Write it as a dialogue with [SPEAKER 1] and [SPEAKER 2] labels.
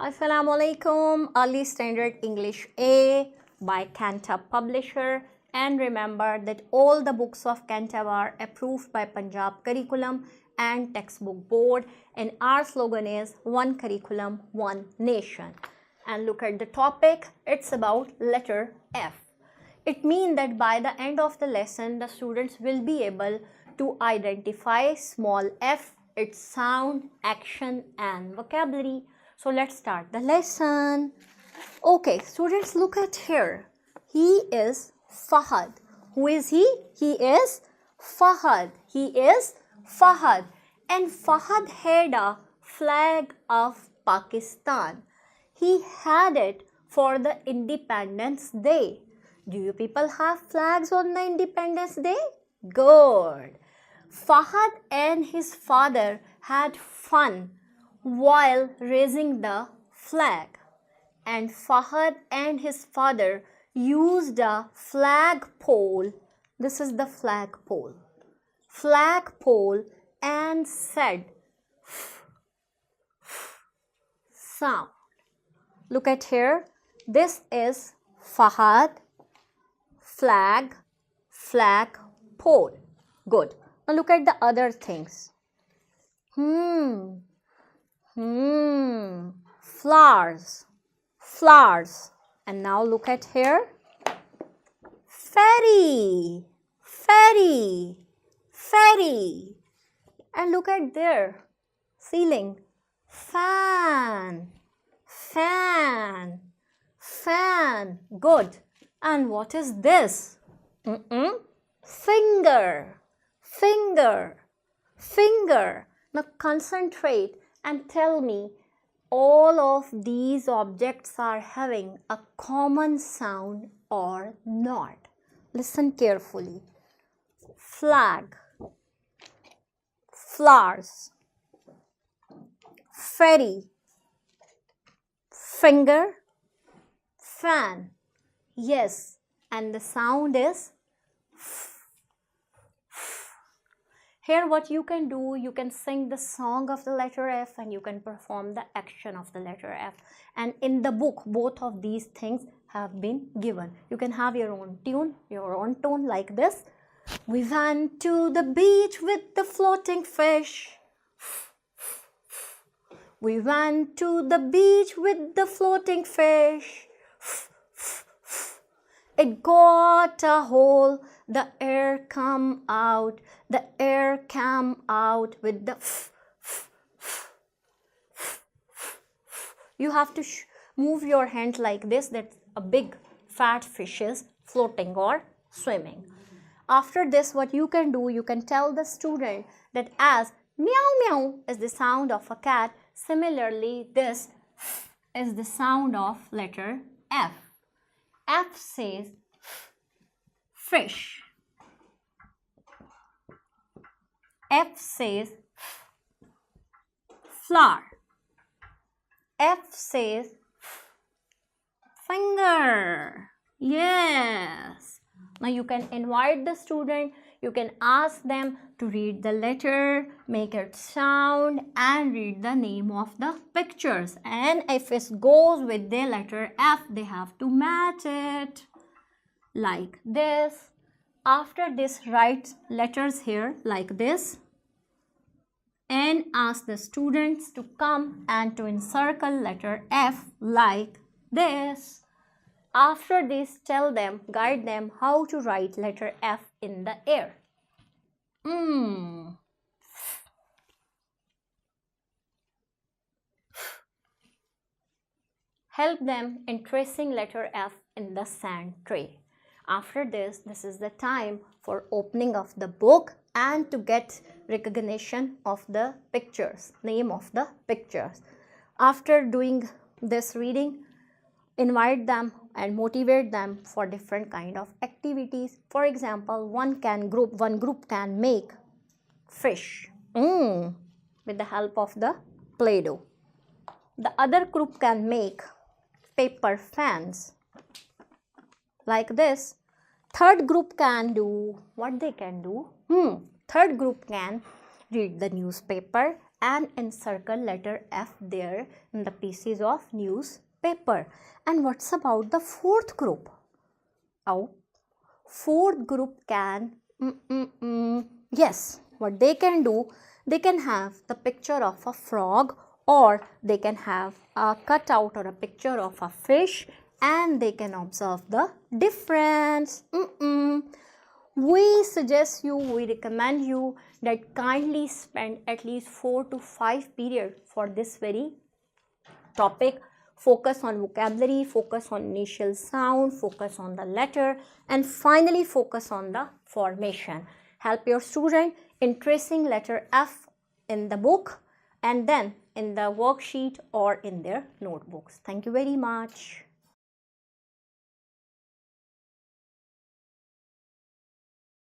[SPEAKER 1] Assalamualaikum, Early Standard English A by Cantab Publisher. And remember that all the books of Cantab are approved by Punjab Curriculum and Textbook Board. And our slogan is One Curriculum, One Nation. And look at the topic, it's about letter F. It means that by the end of the lesson, the students will be able to identify small f, its sound, action and vocabulary. So let's start the lesson. Okay, students, look at here. He is Fahad. Who is he? He is Fahad. He is Fahad. And Fahad had a flag of Pakistan. He had it for the Independence Day. Do you people have flags on the Independence Day? Good. Fahad and his father had fun while raising the flag. And Fahad and his father used a flagpole. This is the flagpole. Flagpole and said sound. Look at here. This is Fahad, flag, flagpole. Good. Now look at the other things. Flowers, flowers. And now look at here. Ferry, ferry, ferry. And look at there. Ceiling. Fan, fan, fan. Good. And what is this? Finger, finger, finger. Now concentrate and tell me, all of these objects are having a common sound or not? Listen carefully. Flag, flowers, ferry, finger, fan. Yes, and the sound is here. What you can do, you can sing the song of the letter F and you can perform the action of the letter F. And in the book, both of these things have been given. You can have your own tune, your own tone like this. We went to the beach with the floating fish. We went to the beach with the floating fish. It got a hole, the air come out, the air came out with the You have to move your hand like this, that a big fat fish is floating or swimming. After this, what you can do, you can tell the student that as meow meow is the sound of a cat, similarly this is the sound of letter F. F says fish. F says flower. F says finger. Yes. Now you can invite the student. You can ask them to read the letter, make it sound and read the name of the pictures. And if it goes with the letter F, they have to match it like this. After this, write letters here like this and ask the students to come and to encircle letter F like this. After this, tell them, guide them how to write letter F in the air. Help them in tracing letter F in the sand tray. After this is the time for opening of the book and to get recognition of the pictures, name of the pictures. After doing this reading, invite them and motivate them for different kind of activities. For example, one group can make fish with the help of the Play-Doh. The other group can make paper fans like this. Third group can do what they can do. Third group can read the newspaper and encircle letter F there in the pieces of newspaper. And what's about the fourth group? Oh, fourth group can, yes, what they can do, they can have the picture of a frog, or they can have a cutout or a picture of a fish, and they can observe the difference. We suggest you, we recommend you that kindly spend at least 4 to 5 periods for this very topic. Focus on vocabulary, focus on initial sound, focus on the letter, and finally focus on the formation. Help your student in tracing letter F in the book and then in the worksheet or in their notebooks. Thank you very much.